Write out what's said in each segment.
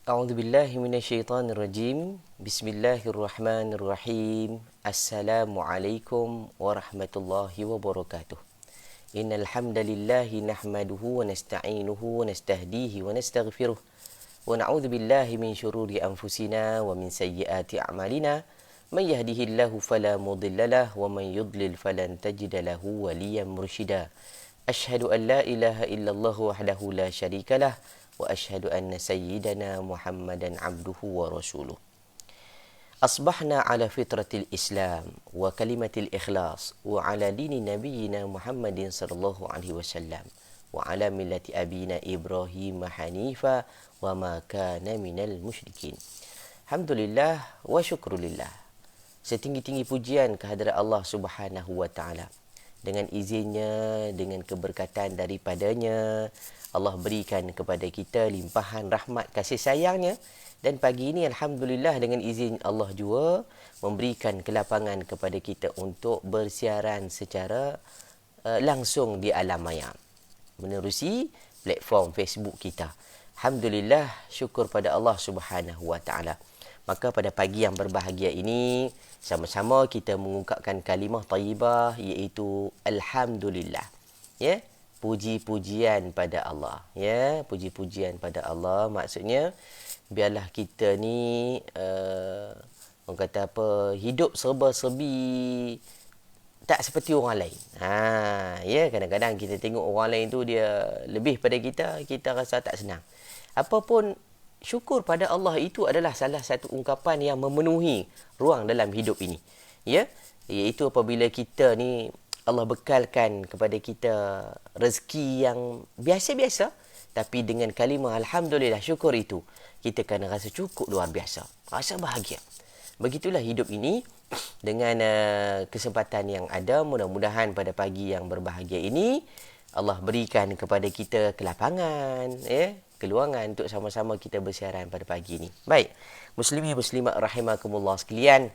أعوذ بالله من الشيطان الرجيم بسم الله الرحمن الرحيم السلام عليكم ورحمة الله وبركاته إن الحمد لله نحمده ونستعينه ونستهديه ونستغفره ونعوذ بالله من شرور أنفسنا ومن سيئات أعمالنا من يهده الله فلا مضل له ومن يضلل فلن تجد له وليا مرشدا أشهد أن لا إله إلا الله وحده لا شريك له وأشهد أن سيدنا محمدا عبده ورسوله أصبحنا على فطرة الإسلام وكلمة الإخلاص وعلى دين نبينا محمد صلى الله عليه وسلم وعلى ملة أبينا إبراهيم حنيفا وما كان من المشركين. Alhamdulillah wa syukrulillah. Setinggi-tinggi pujian kehadrat Allah Subhanahu wa taala. Dengan izinnya, dengan keberkatan daripadanya, Allah berikan kepada kita limpahan rahmat kasih sayangnya. Dan pagi ini Alhamdulillah dengan izin Allah juga memberikan kelapangan kepada kita untuk bersiaran secara langsung di alam maya menerusi platform Facebook kita. Alhamdulillah, syukur pada Allah Subhanahu wa taala. Maka pada pagi yang berbahagia ini sama-sama kita mengungkapkan kalimah thayyibah iaitu alhamdulillah. Ya, puji-pujian pada Allah. Ya, puji-pujian pada Allah maksudnya biarlah kita ni orang kata apa, hidup serba-serbi tak seperti orang lain. Ya, kadang-kadang kita tengok orang lain tu dia lebih pada kita, kita rasa tak senang. Apapun, syukur pada Allah itu adalah salah satu ungkapan yang memenuhi ruang dalam hidup ini. Ya, iaitu apabila kita ni Allah bekalkan kepada kita rezeki yang biasa-biasa, tapi dengan kalimah alhamdulillah, syukur itu kita akan rasa cukup luar biasa, rasa bahagia. Begitulah hidup ini. Dengan kesempatan yang ada, mudah-mudahan pada pagi yang berbahagia ini Allah berikan kepada kita kelapangan, keluangan untuk sama-sama kita bersiaran pada pagi ini. Baik, muslimin muslimat rahimakumullah sekalian,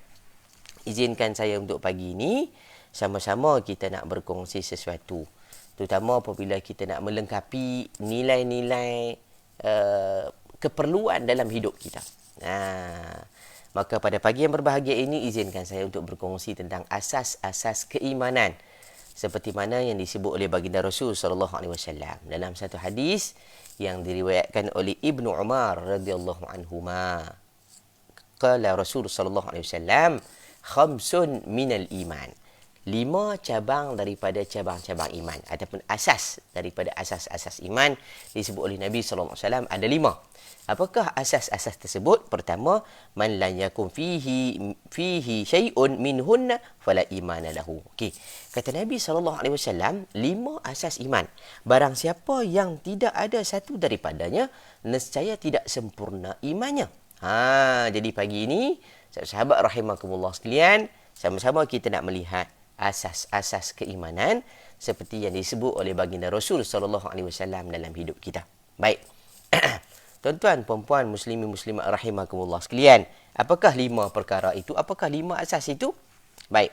izinkan saya untuk pagi ini sama-sama kita nak berkongsi sesuatu, terutama apabila kita nak melengkapi nilai-nilai keperluan dalam hidup kita. Maka pada pagi yang berbahagia ini izinkan saya untuk berkongsi tentang asas-asas keimanan seperti mana yang disebut oleh baginda Rasul sallallahu alaihi wasallam dalam satu hadis yang diriwayatkan oleh Ibnu Umar radhiyallahu anhuma. Qala Rasul sallallahu alaihi wasallam, khamsun minal iman. 5 cabang daripada cabang-cabang iman ataupun asas daripada asas-asas iman disebut oleh Nabi sallallahu alaihi wasallam ada 5. Apakah asas-asas tersebut? Pertama, man la yakun fihi syai'un minhunna fala imana lahu. Okey. Kata Nabi sallallahu alaihi wasallam, 5 asas iman. Barang siapa yang tidak ada satu daripadanya, nescaya tidak sempurna imannya. Jadi pagi ini, sahabat rahimakumullah sekalian, sama-sama kita nak melihat asas-asas keimanan seperti yang disebut oleh baginda Rasul sallallahu alaihi wasallam dalam hidup kita. Baik. Tuan-tuan, puan-puan, muslimin muslimat rahimakumullah sekalian, apakah 5 perkara itu? Apakah 5 asas itu? Baik.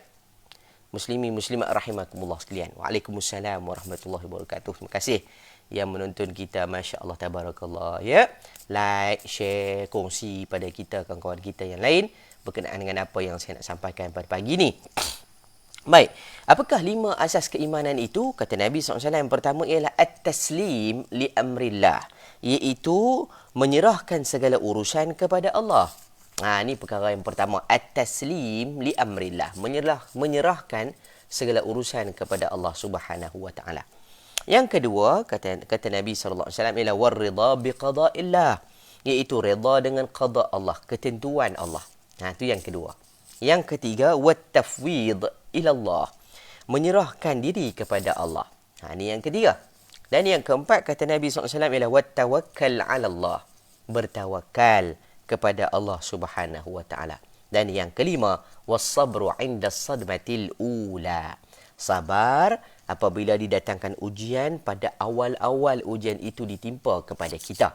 Muslimin muslimat rahimakumullah sekalian. Waalaikumsalam warahmatullahi wabarakatuh. Terima kasih yang menonton kita, masya-Allah tabarakallah, ya. Like, share, kongsi pada kita kawan-kawan kita yang lain berkenaan dengan apa yang saya nak sampaikan pada pagi ini. Baik, apakah 5 asas keimanan itu? Kata Nabi SAW, yang pertama ialah at-taslim li amrillah, iaitu menyerahkan segala urusan kepada Allah. Ini perkara yang pertama, at-taslim li amrillah, menyerahkan segala urusan kepada Allah Subhanahu wa taala. Yang kedua, kata Nabi SAW, ialah war-ridha bi qada'illah, iaitu redha dengan qada Allah, ketentuan Allah. Itu yang kedua. Yang ketiga, wat-tafwid ila Allah, menyerahkan diri kepada Allah. Ini yang ketiga. Dan yang keempat, kata Nabi SAW, ialah wat-tawakkal ala Allah, bertawakal kepada Allah Subhanahu wa taala. Dan yang kelima, was-sabru 'inda as-sadmatil ula, sabar apabila didatangkan ujian pada awal-awal ujian itu ditimpa kepada kita.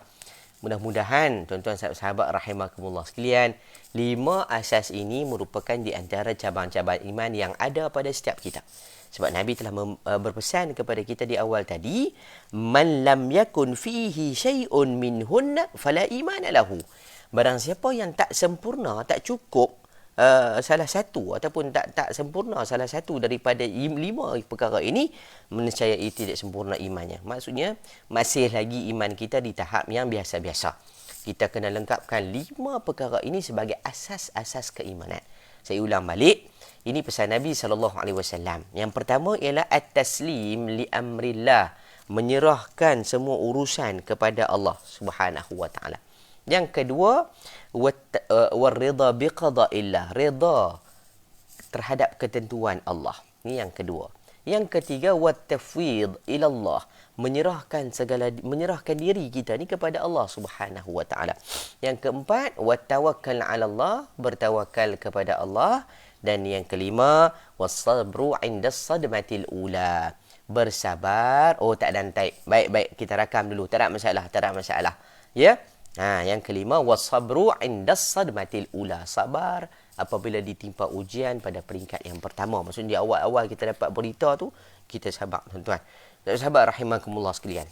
Mudah-mudahan tuan-tuan sahabat rahimakumullah sekalian, 5 asas ini merupakan di antara cabang-cabang iman yang ada pada setiap kita. Sebab Nabi telah berpesan kepada kita di awal tadi, man lam yakun fihi syai'un minhunna fala imana lahu. Barang siapa yang tak sempurna, tak cukup salah satu ataupun tak sempurna salah satu daripada 5 perkara ini, meniscayai tidak sempurna imannya. Maksudnya masih lagi iman kita di tahap yang biasa-biasa. Kita kena lengkapkan 5 perkara ini sebagai asas-asas keimanan. Saya ulang balik, ini pesan Nabi SAW. Yang pertama ialah at-taslim li amrillah, menyerahkan semua urusan kepada Allah Subhanahu wa taala. Yang kedua, warida biqada'illah, rida terhadap ketentuan Allah. Ini yang kedua. Yang ketiga, wattafwid ilallah, menyerahkan diri kita ni kepada Allah Subhanahu wa taala. Yang keempat, wattawakkal 'ala Allah, bertawakal kepada Allah. Dan yang kelima, wassabru 'inda sadmatil ula, bersabar. Oh, tak ada taib. Baik, kita rakam dulu. Tak ada masalah. Ya? Yang kelima, wasabru 'inda sadmatil ula, sabar apabila ditimpa ujian pada peringkat yang pertama. Maksudnya di awal-awal kita dapat berita tu, kita sabar, tuan-tuan. Sahabat rahimakumullah sekalian.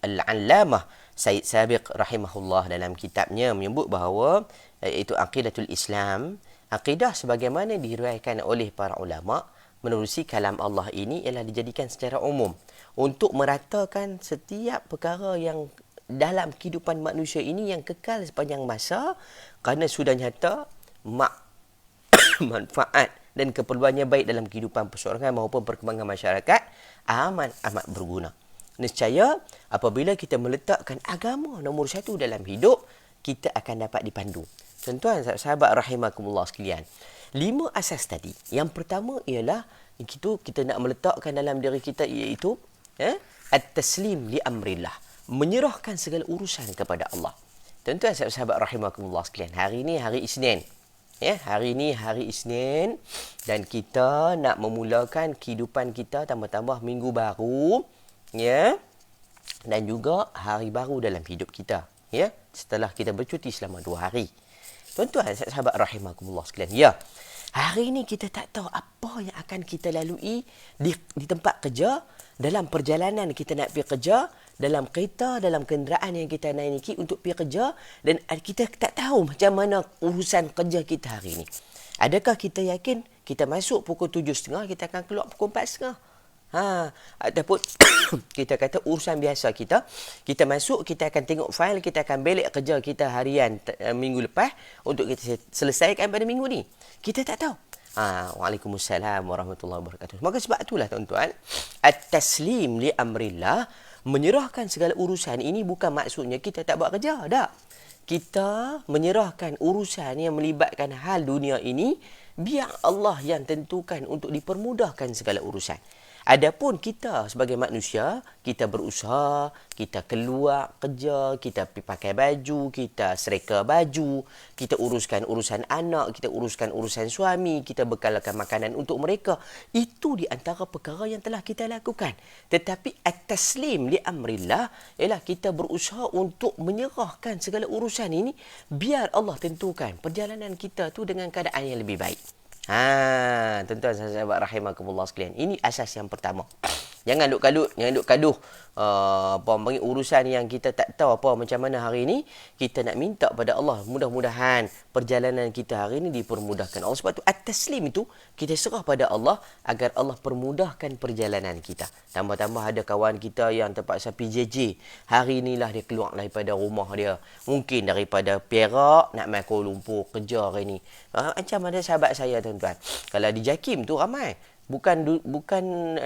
Al-Allamah Sayyid Sabiq rahimahullah dalam kitabnya menyebut bahawa itu aqidatul Islam, akidah sebagaimana diriwayatkan oleh para ulama menerusi kalam Allah ini ialah dijadikan secara umum untuk meratakan setiap perkara yang dalam kehidupan manusia ini yang kekal sepanjang masa, kerana sudah nyata manfaat dan keperluannya baik dalam kehidupan perseorangan maupun perkembangan masyarakat amat berguna. Nescaya apabila kita meletakkan agama nombor 1 dalam hidup, kita akan dapat dipandu. Tuan-tuan, sahabat rahimakumullah sekalian, 5 asas tadi. Yang pertama ialah kita nak meletakkan dalam diri kita, iaitu at-taslim li amrillah, menyerahkan segala urusan kepada Allah. Tuan-tuan, sahabat rahimakumullah sekalian, hari ini hari Isnin. Hari ini hari Isnin dan kita nak memulakan kehidupan kita, tambah-tambah minggu baru, dan juga hari baru dalam hidup kita, setelah kita bercuti selama 2 hari. Tuan-tuan, sahabat rahimakumullah sekalian, hari ini kita tak tahu apa yang akan kita lalui di tempat kerja, dalam perjalanan kita nak pergi kerja, dalam kereta, dalam kenderaan yang kita naiki untuk pergi kerja, dan kita tak tahu macam mana urusan kerja kita hari ini. Adakah kita yakin kita masuk pukul 7.30, kita akan keluar pukul 4.30? Ataupun kita kata urusan biasa kita masuk, kita akan tengok fail, kita akan belik kerja kita harian minggu lepas untuk kita selesaikan pada minggu ni. Kita tak tahu. Waalaikumsalam warahmatullahi wabarakatuh. Maka sebab itulah tuan-tuan, at-taslim li amrillah, menyerahkan segala urusan ini bukan maksudnya kita tak buat kerja. Tak. Kita menyerahkan urusan yang melibatkan hal dunia ini, biar Allah yang tentukan untuk dipermudahkan segala urusan. Adapun kita sebagai manusia, kita berusaha, kita keluar kerja, kita pakai baju, kita sereka baju, kita uruskan urusan anak, kita uruskan urusan suami, kita bekalkan makanan untuk mereka. Itu di antara perkara yang telah kita lakukan. Tetapi at-taslim li amrillah ialah kita berusaha untuk menyerahkan segala urusan ini biar Allah tentukan perjalanan kita tu dengan keadaan yang lebih baik. Tuan-tuan sahabat rahimakumullah sekalian, ini asas yang pertama. Jangan duk kaduh urusan yang kita tak tahu apa macam mana hari ini. Kita nak minta pada Allah, mudah-mudahan perjalanan kita hari ini dipermudahkan Allah. Sebab tu at-taslim itu kita serah pada Allah agar Allah permudahkan perjalanan kita. Tambah-tambah ada kawan kita yang terpaksa PJJ. Hari inilah dia keluar daripada rumah dia, mungkin daripada Perak nak mai Kuala Lumpur kerja hari ini. Macam mana sahabat saya tuan-tuan, kalau di JAKIM tu ramai, bukan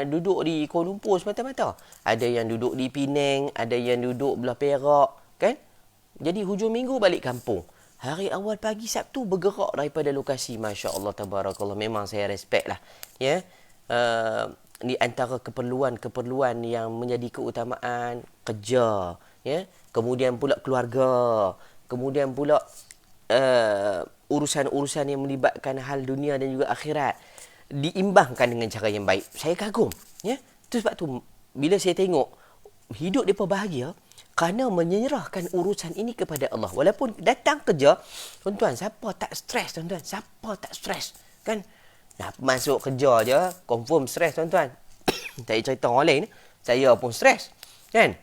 duduk di Kuala Lumpur semata-mata. Ada yang duduk di Penang, ada yang duduk belah Perak, kan? Jadi hujung minggu balik kampung. Hari awal pagi Sabtu bergerak daripada lokasi. Masya Allah, tabarakallah. Memang saya respect lah. Di antara keperluan yang menjadi keutamaan, kerja, kemudian pula keluarga, kemudian pula urusan-urusan yang melibatkan hal dunia dan juga akhirat, diimbangkan dengan cara yang baik. Saya kagum. Itu sebab tu bila saya tengok hidup mereka bahagia kerana menyerahkan urusan ini kepada Allah. Walaupun datang kerja, tuan-tuan, siapa tak stres, tuan-tuan? Siapa tak stres? Kan? Dah masuk kerja je, confirm stres tuan-tuan. Tak payah cerita orang lain, saya pun stres. Kan?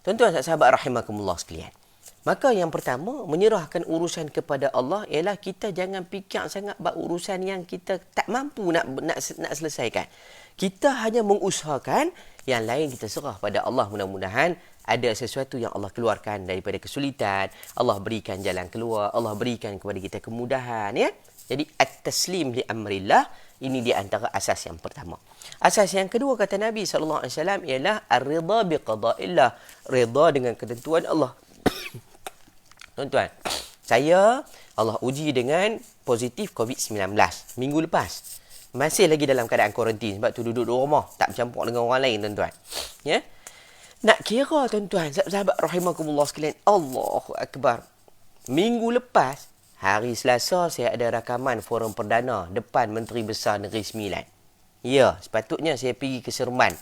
Tuan-tuan sahabat rahimakumullah sekalian. Maka yang pertama, menyerahkan urusan kepada Allah ialah kita jangan fikir sangat bab urusan yang kita tak mampu nak selesaikan. Kita hanya mengusahakan, yang lain kita serah pada Allah. Mudah-mudahan ada sesuatu yang Allah keluarkan daripada kesulitan, Allah berikan jalan keluar, Allah berikan kepada kita kemudahan, ya. Jadi at-taslim li amrillah, ini di antara asas yang pertama. Asas yang kedua kata Nabi sallallahu alaihi wasallam ialah ar-ridha bi qada'illah, redha dengan ketentuan Allah. Tuan-tuan, saya Allah uji dengan positif COVID-19 minggu lepas. Masih lagi dalam keadaan kuarantin sebab tu duduk di rumah, tak bercampur dengan orang lain tuan-tuan. Ya. Nak kira tuan-tuan, sahabat rahimakumullah sekalian, Allahu akbar. Minggu lepas, hari Selasa saya ada rakaman forum perdana depan Menteri Besar Negeri Sembilan. Ya, sepatutnya saya pergi ke Seremban.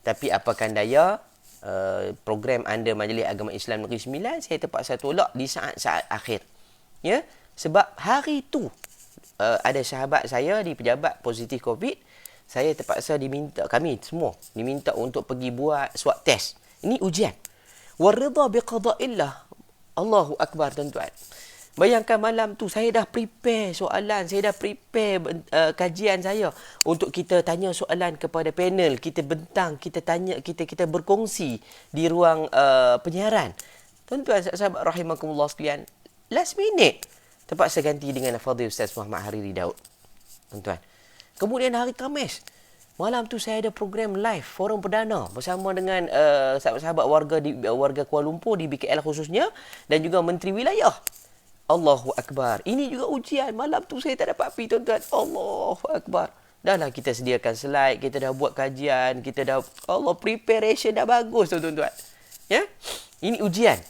Tapi apakan daya, program anda Majlis Agama Islam Negeri Sembilan, saya terpaksa tolak di saat-saat akhir. Ya, sebab hari tu ada sahabat saya di pejabat positif COVID, saya terpaksa kami semua diminta untuk pergi buat swab test. Ini ujian. Waridha biqada'illah. Allahu akbar tuan-tuan. Bayangkan malam tu saya dah prepare soalan, saya dah prepare kajian saya untuk kita tanya soalan kepada panel, kita bentang, kita tanya, kita berkongsi di ruang penyiaran. Tuan-tuan sahabat rahimakumullah sekalian, last minute terpaksa ganti dengan Fadhil Ustaz Muhammad Hariri Daud. Tuan-tuan. Kemudian hari Khamis, malam tu saya ada program live forum perdana bersama dengan sahabat-sahabat warga Kuala Lumpur di BKL khususnya dan juga menteri wilayah. Allahu akbar. Ini juga ujian. Malam tu saya tak dapat pergi tuan-tuan. Allahu akbar. Dah lah kita sediakan slide, kita dah buat kajian, kita dah preparation dah bagus tuan-tuan. Ya? Ini ujian.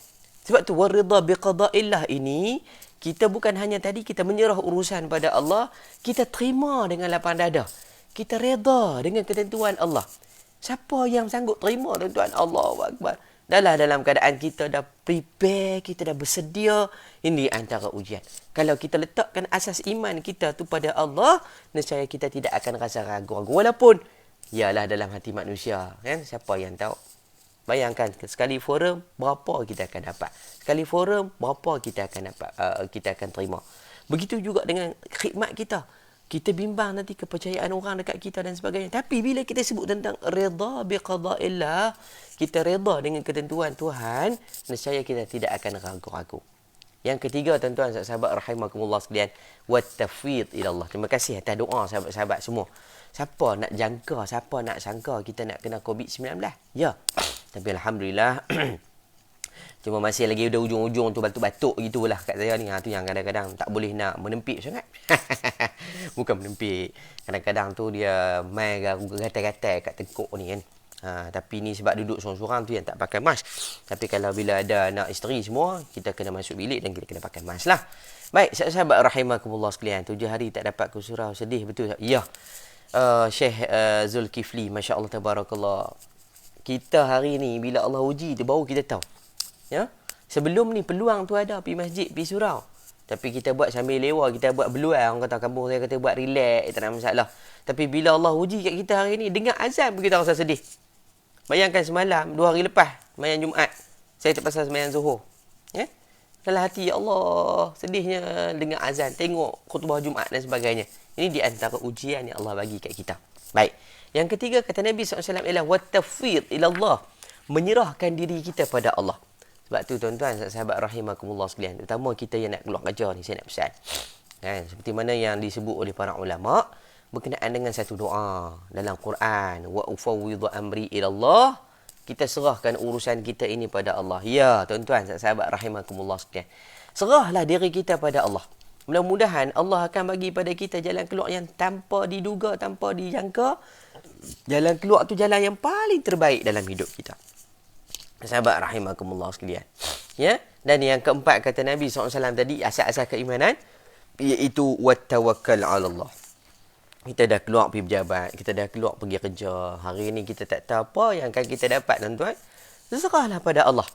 Sebab tu waridha biqada'illah ini, kita bukan hanya tadi kita menyerah urusan pada Allah, kita terima dengan lapang dada. Kita reda dengan ketentuan Allah. Siapa yang sanggup terima tuan-tuan? Allahu akbar. Dahlah dalam keadaan kita dah prepare, kita dah bersedia, ini antara ujian. Kalau kita letakkan asas iman kita tu pada Allah, nescaya kita tidak akan rasa ragu-ragu. Walaupun, ialah dalam hati manusia, kan? Siapa yang tahu? Bayangkan, sekali forum, berapa kita akan dapat? Sekali forum, berapa kita akan dapat? Kita akan terima. Begitu juga dengan khidmat kita. Kita bimbang nanti kepercayaan orang dekat kita dan sebagainya. Tapi bila kita sebut tentang redha biqada'illah, kita redha dengan ketentuan Tuhan, nescaya kita tidak akan ragu-ragu. Yang ketiga tuan-tuan sahabat rahimakumullah sekalian, wat tafwid ila Allah. Terima kasih atas doa sahabat-sahabat semua. Siapa nak jangka, siapa nak sangka kita nak kena COVID-19? Ya. Tapi alhamdulillah cuma masih lagi ada ujung-ujung tu batuk-batuk gitulah kat saya ni. Tu yang kadang-kadang tak boleh nak menempik sangat. Bukan menempik. Kadang-kadang tu dia main gatal-gatal kat tengkuk ni kan. Tapi ni sebab duduk sorang-sorang tu yang tak pakai mask. Tapi kalau bila ada anak isteri semua, kita kena masuk bilik dan kita kena pakai mask lah. Baik, sahabat rahimakumullah sekalian, 7 hari tak dapat ke surau, sedih betul tak? Ya. Syekh Zulkifli, Masya Allah Tabarakallah. Kita hari ni bila Allah uji tu baru kita tahu. Ya? Sebelum ni peluang tu ada, pergi masjid, pergi surau. Tapi kita buat sambil lewa, kita buat beluar. Orang kata kampung saya kata buat relax, tak ada masalah. Tapi bila Allah uji kat kita hari ni, dengar azan pun kita rasa sedih. Bayangkan semalam, 2 hari lepas, sembahyang Jumaat, saya terpaksa sembahyang Zuhur. Ya? Dalam hati, ya Allah, sedihnya dengar azan, tengok khutbah Jumaat dan sebagainya. Ini di antara ujian yang Allah bagi kat kita. Baik. Yang ketiga, kata Nabi SAW ialah wattafwid ila Allah. Menyerahkan diri kita pada Allah. Sebab tu tuan-tuan, sahabat rahimakumullah sekalian, terutama kita yang nak keluar kerja ni, saya nak pesan. Kan? Seperti mana yang disebut oleh para ulama, berkenaan dengan satu doa dalam Quran. Wa ufawwidhu amri ila Allah. Kita serahkan urusan kita ini pada Allah. Ya, tuan-tuan, sahabat rahimakumullah sekalian. Serahlah diri kita pada Allah. Mudah-mudahan Allah akan bagi pada kita jalan keluar yang tanpa diduga, tanpa dijangka. Jalan keluar tu jalan yang paling terbaik dalam hidup kita. Sahabat rahimakumullah sekalian. Ya? Dan yang keempat kata Nabi SAW tadi, asas-asas keimanan, iaitu wattawakkal 'ala Allah. Kita dah keluar pergi berjabat, kita dah keluar pergi kerja. Hari ni kita tak tahu apa yang akan kita dapat tuan-tuan. Berserahlah pada Allah.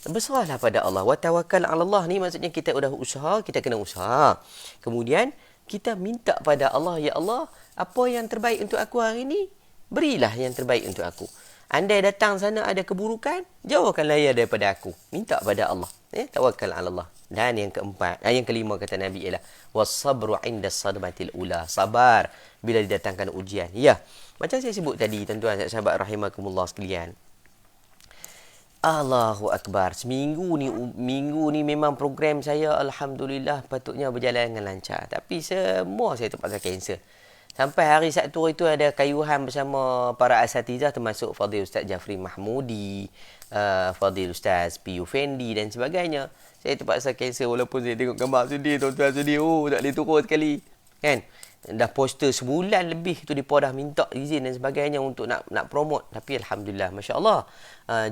Berserahlah pada Allah. Wattawakkal 'ala Allah ni maksudnya kita dah usaha, kita kena usaha. Kemudian kita minta pada Allah, ya Allah, apa yang terbaik untuk aku hari ini, berilah yang terbaik untuk aku. Andai datang sana ada keburukan, jauhkanlah ia daripada aku. Minta pada Allah. Tawakkal ala Allah. Dan yang keempat, yang kelima kata Nabi ialah was-sabru 'inda as-sadmatil ula. Sabar bila didatangkan ujian. Ya, macam saya sebut tadi, tuan-tuan sahabat rahimakumullah sekalian. Allahu Akbar. Minggu ni memang program saya alhamdulillah patutnya berjalan dengan lancar. Tapi semua saya terpaksa cancel. Sampai hari Sabtu itu ada kayuhan bersama para asatizah termasuk Fadil Ustaz Jafri Mahmudi, Fadil Ustaz Piyu Fendi dan sebagainya. Saya terpaksa cancel walaupun saya tengok gambar sedih, tuan-tuan sedih. Oh, tak boleh turun sekali. Kan? Dah poster sebulan lebih tu depa dah minta izin dan sebagainya untuk nak promote, tapi alhamdulillah masya-Allah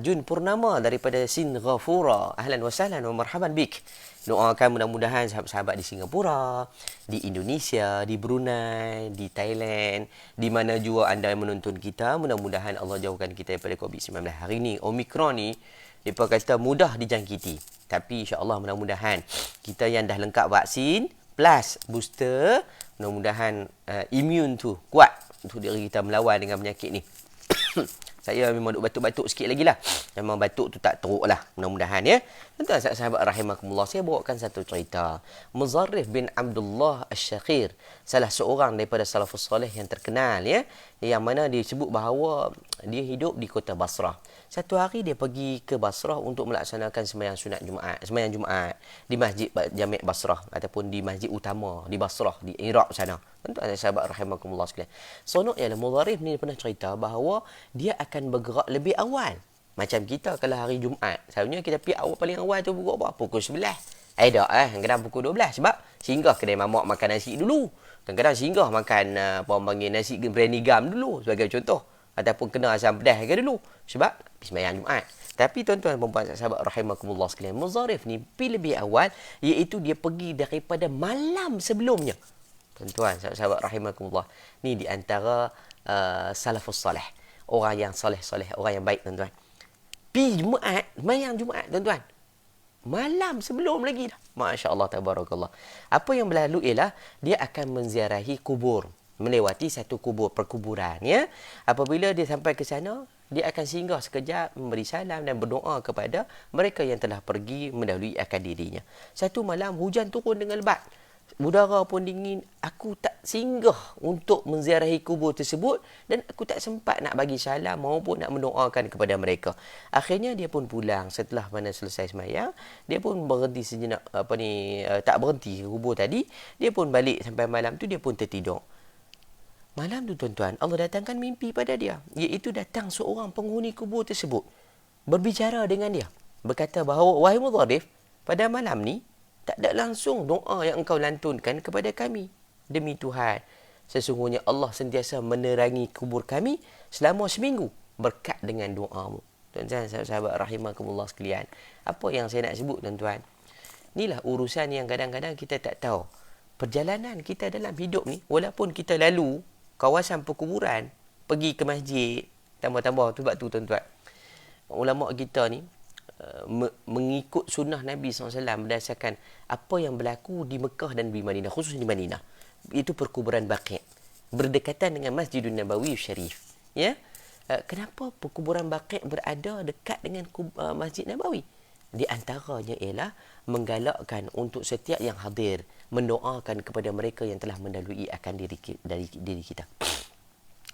Jun Purnama daripada Singapura, ahlan wa sahlan wa marhaban bik. Doakan mudah-mudahan sahabat-sahabat di Singapura, di Indonesia, di Brunei, di Thailand, di mana jua anda menonton kita, mudah-mudahan Allah jauhkan kita daripada COVID-19. Hari ni Omicron ni depa kata mudah dijangkiti, tapi insya-Allah mudah-mudahan kita yang dah lengkap vaksin plus booster, mudah-mudahan imun tu kuat untuk diri kita melawan dengan penyakit ni. Saya memang duk batuk-batuk sikit lagi lah. Memang batuk tu tak teruk lah. Mudah-mudahan ya. Tuan-tuan sahabat rahimakumullah, saya bawakan satu cerita. Muzarrif bin Abdullah Asy-Syakhir, salah seorang daripada salafus soleh yang terkenal ya, yang mana disebut bahawa dia hidup di kota Basrah. Satu hari dia pergi ke Basrah untuk melaksanakan sembahyang Jumaat di Masjid Jami' Basrah ataupun di masjid utama di Basrah di Iraq sana. Tuan-tuan sahabat rahimakumullah sekalian. Sonok ialah Muzarrif ni pernah cerita bahawa dia akan bergerak lebih awal. Macam kita kalau hari Jumaat, selalunya kita pergi paling awal tu pukul berapa? Pukul 11. Kadang-kadang pukul 12 sebab singgah kedai mamak makan nasi dulu. Kadang-kadang singgah makan panggil nasi biryani gam dulu sebagai contoh. Ataupun kena asam pedas ke dulu sebab sembahyang Jumaat. Tapi tuan-tuan dan puan sahabat rahimakumullah sekalian, Muzarrif ni pergi lebih awal, iaitu dia pergi daripada malam sebelumnya. Tuan-tuan sahabat rahimakumullah, ni di antara salafus soleh, orang yang soleh-soleh, orang yang baik tuan-tuan. Pergi Jumaat, sembahyang Jumaat tuan-tuan, malam sebelum lagi dah. Masya Allah tabarakallah. Apa yang berlalu ialah dia akan menziarahi kubur, melewati satu perkuburan ya. Apabila dia sampai ke sana, dia akan singgah sekejap, memberi salam dan berdoa kepada mereka yang telah pergi mendahului akan dirinya. Satu malam hujan turun dengan lebat. Udara pun dingin, aku tak singgah untuk menziarahi kubur tersebut dan aku tak sempat nak bagi salam maupun nak mendoakan kepada mereka. Akhirnya dia pun pulang setelah mana selesai sembahyang, dia pun berhenti sejenak tak berhenti kubur tadi, dia pun balik sampai malam tu dia pun tertidur. Malam tu tuan-tuan, Allah datangkan mimpi pada dia, iaitu datang seorang penghuni kubur tersebut berbicara dengan dia, berkata bahawa wahai Muzarrif, pada malam ni tak ada langsung doa yang engkau lantunkan kepada kami. Demi Tuhan, sesungguhnya Allah sentiasa menerangi kubur kami selama seminggu berkat dengan doamu. Tuan-tuan sahabat rahimakumullah sekalian, apa yang saya nak sebut tuan-tuan, inilah urusan yang kadang-kadang kita tak tahu. Perjalanan kita dalam hidup ni, walaupun kita lalu kawasan perkuburan, pergi ke masjid, tambah-tambah tu sebab tu tuan-tuan, ulama kita ni mengikut sunnah Nabi SAW berdasarkan apa yang berlaku di Mekah dan di Madinah, khusus di Madinah. Itu perkuburan Baqi', berdekatan dengan Masjidun Nabawi Syarif. Ya? Kenapa perkuburan Baqi' berada dekat dengan Masjid Nabawi? Di antaranya ialah menggalakkan untuk setiap yang hadir mendoakan kepada mereka yang telah mendahului akan diri kita.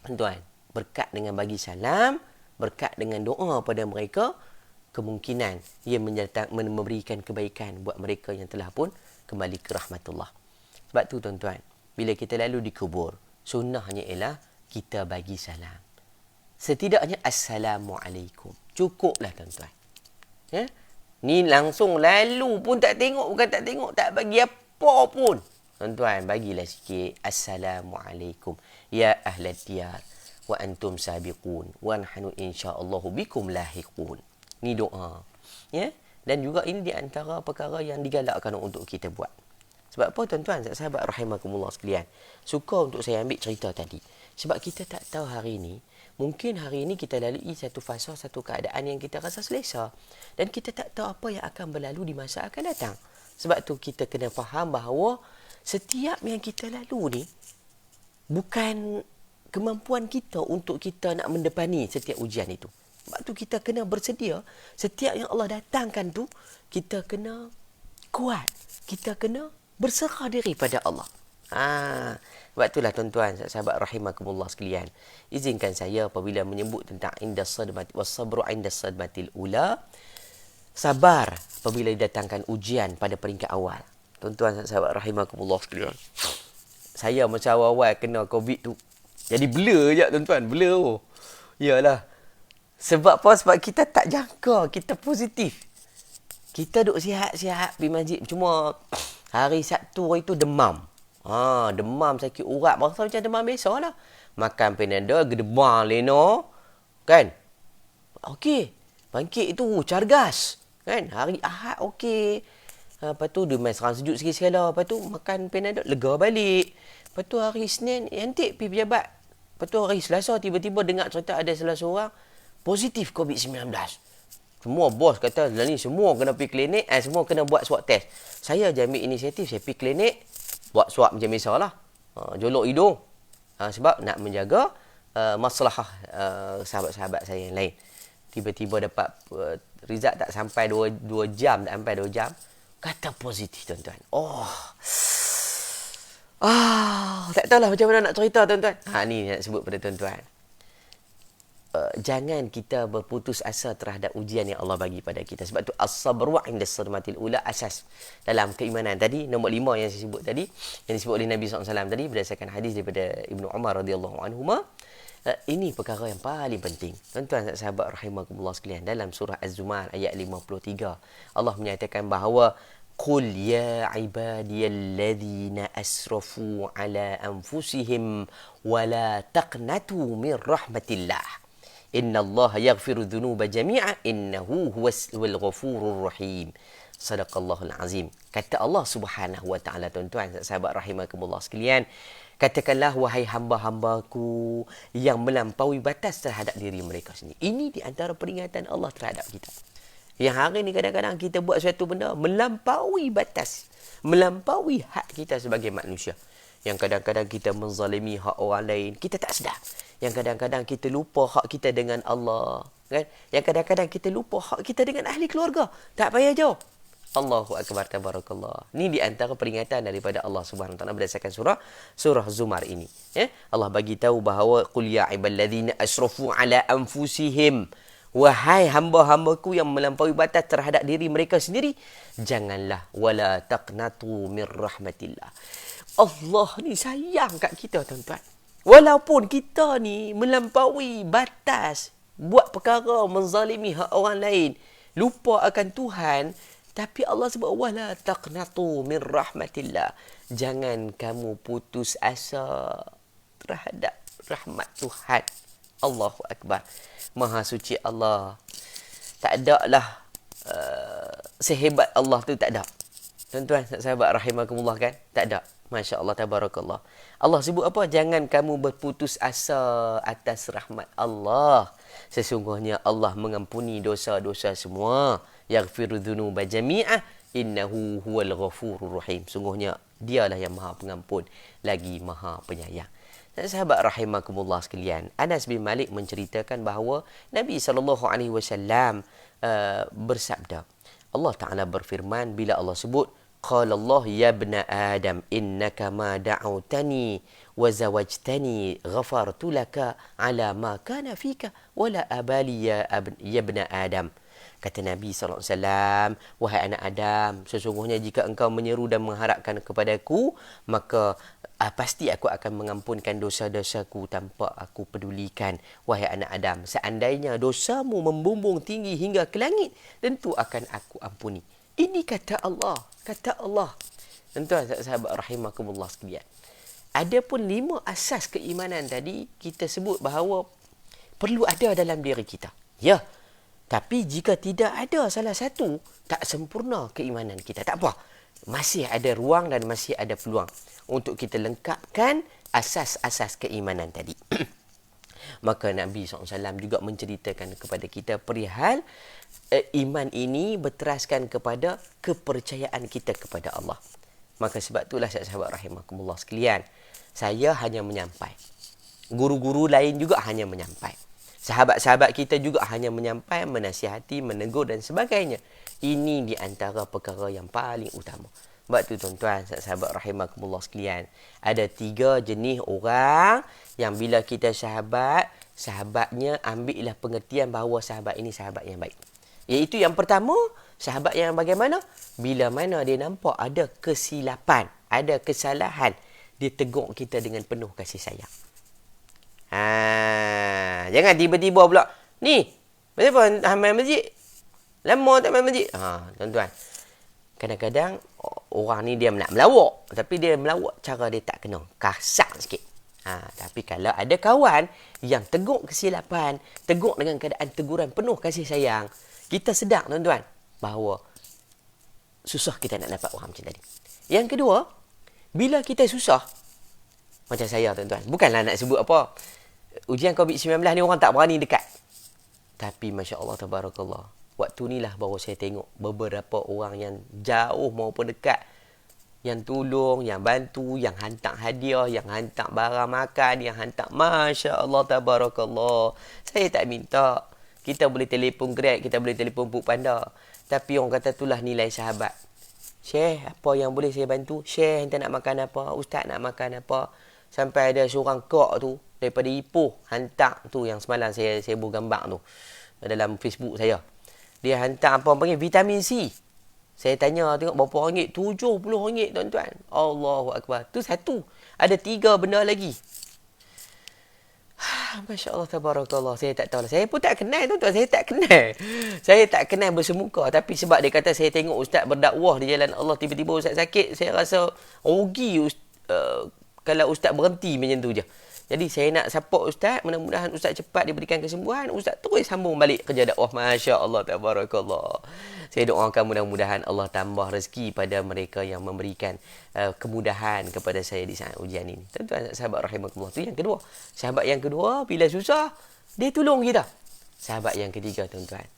Tuan, berkat dengan bagi salam, berkat dengan doa pada mereka, kemungkinan ia memberikan kebaikan buat mereka yang telah pun kembali ke rahmatullah. Sebab tu tuan-tuan, bila kita lalu di kubur, sunnahnya ialah kita bagi salam. Setidaknya Assalamualaikum. Cukuplah tuan-tuan. Ya? Ni langsung lalu pun tak tengok, bukan tak tengok, tak bagi apa pun. Tuan-tuan, bagilah sikit. Assalamualaikum. Ya ahlal diyar. Wa antum sabiqun. Wa nahnu insya'allahu bikum lahiqun. Ni doa. Ya? Dan juga ini di antara perkara yang digalakkan untuk kita buat. Sebab apa tuan-tuan, sahabat rahimakumullah sekalian, suka untuk saya ambil cerita tadi. Sebab kita tak tahu hari ini, mungkin hari ini kita lalui satu fasa, satu keadaan yang kita rasa selesa. Dan kita tak tahu apa yang akan berlalu di masa akan datang. Sebab tu kita kena faham bahawa Setiap yang kita lalu ni, bukan kemampuan kita untuk kita nak mendepani setiap ujian itu. Sebab tu kita kena bersedia. Setiap yang Allah datangkan tu, kita kena kuat. Kita kena berserah diri pada Allah. Sebab itulah tuan-tuan, sahabat rahimakumullah sekalian. Izinkan saya apabila menyebut tentang indas sadmati was-sabru indas sadmatil ula, sabar apabila didatangkan ujian pada peringkat awal. Tuan-tuan sahabat rahimakumullah sekalian. Saya macam awal-awal kena COVID tu, jadi blur je tuan-tuan, blur. Yalah. Sebab apa? Sebab kita tak jangka kita positif. Kita duk sihat-sihat pergi masjid. Cuma hari Sabtu itu demam. Demam sakit urat. Rasa macam demam biasa lah. Makan Panadol, gedebang Leno. Kan? Okey. Bangkit itu cargas. Kan? Hari Ahad okey. Lepas tu dia main serang sejuk sikit-sikit. Lepas tu makan Panadol, lega balik. Lepas tu hari Isnin, antik pergi pejabat. Lepas tu hari Selasa, tiba-tiba dengar cerita ada salah seorang positif COVID-19. Semua bos kata, ni semua kena pergi klinik, semua kena buat swab test. Saya je ambil inisiatif, saya pergi klinik, buat swab macam biasa lah. Jolok hidung. Sebab nak menjaga masalah sahabat-sahabat saya yang lain. Tiba-tiba dapat result tak sampai 2 jam, tak sampai 2 jam. Kata positif, tuan-tuan. Tak tahulah macam mana nak cerita, tuan-tuan. Ni nak sebut pada tuan-tuan. Jangan kita berputus asa terhadap ujian yang Allah bagi pada kita. Sebab tu as-sabru 'inda as-sadmatil ula, asas dalam keimanan tadi. Nombor 5 yang saya sebut tadi, yang disebut oleh Nabi SAW tadi berdasarkan hadis daripada Ibnu Umar radhiyallahu anhuma. Ini perkara yang paling penting. Tuan-tuan sahabat rahimakumullah sekalian, dalam surah Az-Zumar ayat 53 Allah menyatakan bahawa qul ya ibadiyalladzina asrafu ala anfusihim wala taqnatu min rahmatillah. Innallaha yaghfiru dhunuba jami'a innahu huwal ghafurur rahim. Sadaqallahul azim. Kata Allah Subhanahu wa taala, tuan-tuan sahabat rahimakumullah sekalian, katakanlah wahai hamba-hambaku yang melampaui batas terhadap diri mereka sendiri. Ini di antara peringatan Allah terhadap kita. Yang hari ni kadang-kadang kita buat suatu benda melampaui batas, melampaui hak kita sebagai manusia. Yang kadang-kadang kita menzalimi hak orang lain, kita tak sedar. Yang kadang-kadang kita lupa hak kita dengan Allah, kan? Yang kadang-kadang kita lupa hak kita dengan ahli keluarga. Tak payah jauh. Allahu akbar, tabarakallah. Ini di antara peringatan daripada Allah Subhanahu wa taala berdasarkan surah Zumar ini. Allah bagi tahu bahawa qul ya iballadzina asrafu ala anfusihim, wahai hamba-hambaku yang melampaui batas terhadap diri mereka sendiri, janganlah wala taqnatu min rahmatillah. Allah ni sayang kat kita, tuan-tuan. Walaupun kita ni melampaui batas, buat perkara menzalimi hak orang lain, lupa akan Tuhan, tapi Allah sebut wala taqnatu min rahmatillah. Jangan kamu putus asa terhadap rahmat Tuhan. Allahu akbar. Maha suci Allah. Tak ada lah sehebat Allah tu, tak ada. Tuan-tuan sahabat rahimakumullah, kan? Tak ada. Masya Allah, tabarakallah. Allah sebut apa? Jangan kamu berputus asa atas rahmat Allah. Sesungguhnya Allah mengampuni dosa-dosa semua. Yaghfiru dhunuba jami'ah innahu huwal ghafurur rahim. Sungguhnya dialah yang maha pengampun lagi maha penyayang. Sahabat rahimakumullah sekalian, Anas bin Malik menceritakan bahawa Nabi SAW bersabda. Allah Ta'ala berfirman bila Allah sebut, qala Allah ya ibna Adam innaka ma da'awtani wa zawajtani ghafartu laka ala ma kana fika wala abali ya ibna Adam. Kata Nabi SAW, wahai anak Adam, sesungguhnya jika engkau menyeru dan mengharapkan kepadaku, maka pasti aku akan mengampunkan dosa-dosaku tanpa aku pedulikan. Wahai anak Adam, seandainya dosamu membumbung tinggi hingga ke langit, tentu akan aku ampuni. Ini kata Allah. Kata Allah. Tuan-tuan sahabat rahimakumullah sekalian. Ada pun 5 asas keimanan tadi kita sebut bahawa perlu ada dalam diri kita. Ya. Tapi jika tidak ada salah satu, tak sempurna keimanan kita. Tak apa. Masih ada ruang dan masih ada peluang untuk kita lengkapkan asas-asas keimanan tadi. Maka Nabi SAW juga menceritakan kepada kita perihal iman ini berteraskan kepada kepercayaan kita kepada Allah. Maka sebab itulah sahabat rahimakumullah sekalian, saya hanya menyampai. Guru-guru lain juga hanya menyampai. Sahabat-sahabat kita juga hanya menyampai, menasihati, menegur dan sebagainya. Ini di antara perkara yang paling utama. Sebab tu tuan-tuan, sahabat rahimakumullah sekalian, ada 3 jenis orang yang bila kita sahabatnya ambillah pengertian bahawa sahabat ini sahabat yang baik. Iaitu yang pertama, sahabat yang bagaimana? Bila mana dia nampak ada kesilapan, ada kesalahan, dia tegur kita dengan penuh kasih sayang. Jangan tiba-tiba pula, ni, kenapa main masjid? Lama tak main masjid? Tuan-tuan, kadang-kadang orang ni dia nak melawak, tapi dia melawak cara dia tak kena, kasar sikit. Tapi kalau ada kawan yang tegur kesilapan, tegur dengan keadaan teguran penuh kasih sayang, kita sedar tuan-tuan bahawa susah kita nak dapat orang macam tadi. Yang kedua, bila kita susah, macam saya tuan-tuan, bukanlah nak sebut apa, ujian COVID-19 ni orang tak berani dekat. Tapi Masya Allah Tabarakallah, waktu ni lah baru saya tengok beberapa orang yang jauh maupun dekat, yang tolong, yang bantu, yang hantar hadiah, yang hantar barang makan, yang hantar. Masya Allah Tabarakallah. Saya tak minta. Kita boleh telefon Grab, kita boleh telefon Food Panda. Tapi orang kata itulah nilai sahabat. Syekh, apa yang boleh saya bantu? Syekh, ente nak makan apa? Ustaz nak makan apa? Sampai ada seorang kak tu, daripada Ipoh, hantar tu yang semalam saya buat gambar tu dalam Facebook saya. Dia hantar apa panggil vitamin C. Saya tanya tengok berapa ringgit? RM70 tuan-tuan. Allahu Akbar. Tu satu. Ada 3 benda lagi. Masya Allah Tabarakallah. Saya tak tahu lah. Saya pun tak kenal tuan-tuan. Saya tak kenal. Saya tak kenal bersemuka. Tapi sebab dia kata saya tengok ustaz berdakwah di jalan Allah, tiba-tiba ustaz sakit, saya rasa rugi kalau ustaz berhenti macam tu je. Jadi saya nak support ustaz, mudah-mudahan ustaz cepat diberikan kesembuhan, ustaz terus sambung balik kerja dakwah. Masya Allah Tabarakallah. Saya doakan mudah-mudahan Allah tambah rezeki pada mereka yang memberikan kemudahan kepada saya di saat ujian ini. Tuan-tuan sahabat rahimakumullah, tu yang kedua. Sahabat yang kedua, bila susah, dia tolong kita. Sahabat yang ketiga tuan-tuan,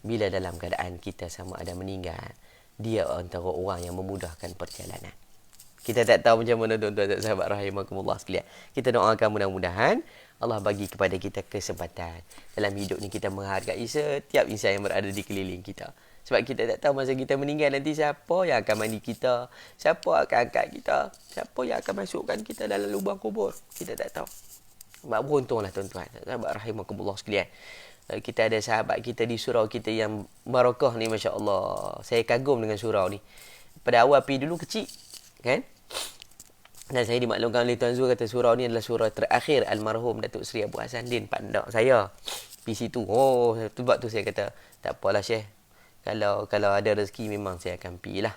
bila dalam keadaan kita sama ada meninggal, dia antara orang yang memudahkan perjalanan. Kita tak tahu macam mana tuan-tuan sahabat rahimakumullah sekalian. Kita doakan mudah-mudahan Allah bagi kepada kita kesempatan dalam hidup ni kita menghargai setiap insan yang berada di keliling kita. Sebab kita tak tahu masa kita meninggal nanti siapa yang akan mandi kita, siapa akan angkat kita, siapa yang akan masukkan kita dalam lubang kubur. Kita tak tahu. Sebab beruntunglah tuan-tuan sahabat rahimakumullah sekalian. Kita ada sahabat kita di surau kita yang barakah ni, Masya Allah. Saya kagum dengan surau ni. Pada awal pergi dulu kecil, kan? Dan saya dimaklumkan oleh Tuan Zul, kata surau ni adalah surau terakhir almarhum Datuk Seri Abu Hassan Din, pandak saya. Pergi situ. Sebab tu saya kata, tak apalah Syekh. Kalau ada rezeki memang saya akan pergi lah.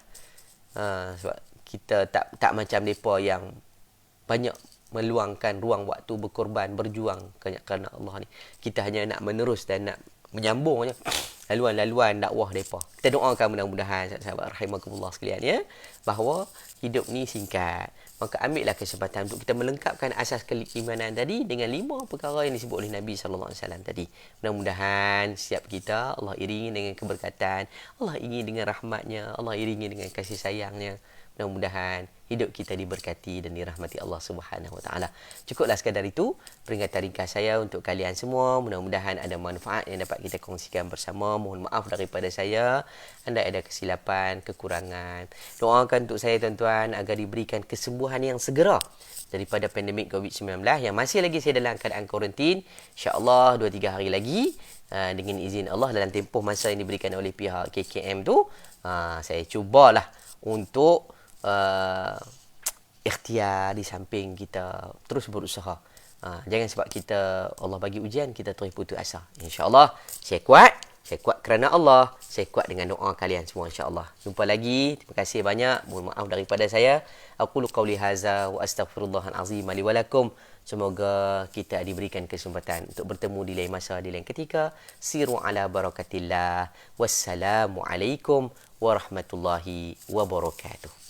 Sebab kita tak macam mereka yang banyak meluangkan ruang waktu berkorban, berjuang kerana Allah ni. Kita hanya nak menerus dan nak menyambung je laluan-laluan dakwah mereka. Kita doakan mudah-mudahan sahabat rahimakumullah sekalian ya, bahawa hidup ni singkat. Maka ambillah kesempatan untuk kita melengkapkan asas keimanan tadi dengan 5 perkara yang disebut oleh Nabi SAW tadi. Mudah-mudahan setiap kita Allah iringi dengan keberkatan, Allah iringi dengan rahmatnya, Allah iringi dengan kasih sayangnya. Mudah-mudahan hidup kita diberkati dan dirahmati Allah Subhanahu Wa Taala. Cukuplah sekadar itu peringatan ringkas saya untuk kalian semua. Mudah-mudahan ada manfaat yang dapat kita kongsikan bersama. Mohon maaf daripada saya anda ada kesilapan, kekurangan. Doakan untuk saya tuan-tuan agar diberikan kesembuhan yang segera daripada pandemik COVID-19 yang masih lagi saya dalam keadaan kuarantin. InsyaAllah 2-3 hari lagi dengan izin Allah dalam tempoh masa yang diberikan oleh pihak KKM tu, saya cubalah untuk ikhtiar di samping kita terus berusaha. Jangan sebab kita Allah bagi ujian kita terus putus asa. InsyaAllah saya kuat kerana Allah, saya kuat dengan doa kalian semua insyaAllah. Jumpa lagi, terima kasih banyak. Mohon maaf daripada saya. Aqulu qawli haza wa astaghfirullahal azim li wa lakum. Semoga kita diberikan kesempatan untuk bertemu di lain masa, di lain ketika. Siru ala barakatillah. Wassalamualaikum warahmatullahi wabarakatuh.